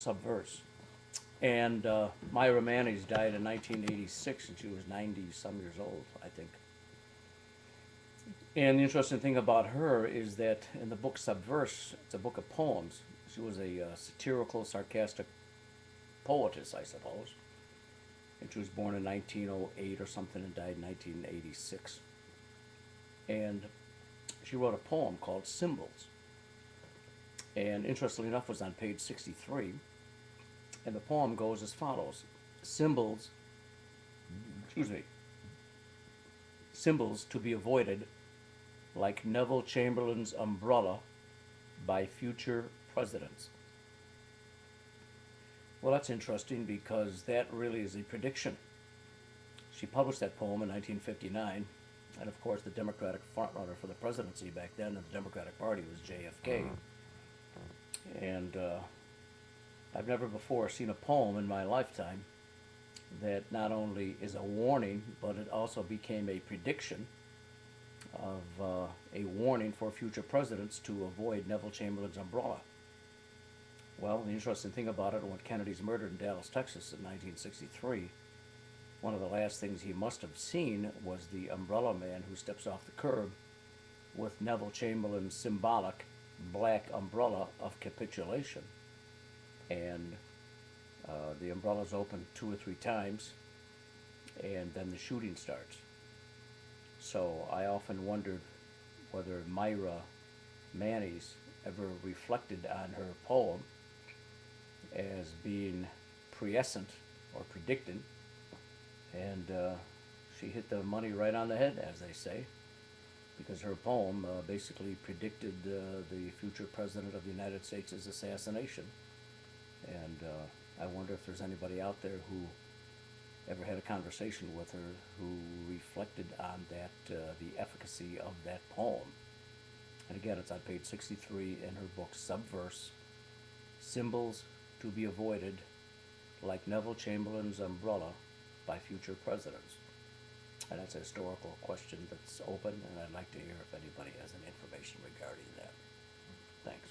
subverse. And Myra Mannes died in 1986, and she was 90-some years old, I think. And the interesting thing about her is that in the book Subverse, it's a book of poems. She was a satirical, sarcastic poetess, I suppose. And she was born in 1908 or something and died in 1986. And she wrote a poem called Symbols. And interestingly enough, it was on page 63. And the poem goes as follows. Symbols, excuse me, symbols to be avoided like Neville Chamberlain's umbrella by future presidents. Well, that's interesting because that really is a prediction. She published that poem in 1959, and of course the Democratic frontrunner for the presidency back then in the Democratic Party was JFK. And I've never before seen a poem in my lifetime that not only is a warning, but it also became a prediction of a warning for future presidents to avoid Neville Chamberlain's umbrella. Well, the interesting thing about it, when Kennedy's murdered in Dallas, Texas in 1963, one of the last things he must have seen was the umbrella man who steps off the curb with Neville Chamberlain's symbolic black umbrella of capitulation. And the umbrella's open 2 or 3 times, and then the shooting starts. So I often wondered whether Myra Mannes ever reflected on her poem as being prescient or predicting, and she hit the money right on the head, as they say, because her poem basically predicted the future president of the United States' assassination. And I wonder if there's anybody out there who ever had a conversation with her who reflected on that, the efficacy of that poem. And again, it's on page 63 in her book Subverse, Symbols to be Avoided, like Neville Chamberlain's umbrella by future presidents. And that's a historical question that's open, and I'd like to hear if anybody has any information regarding that. Thanks.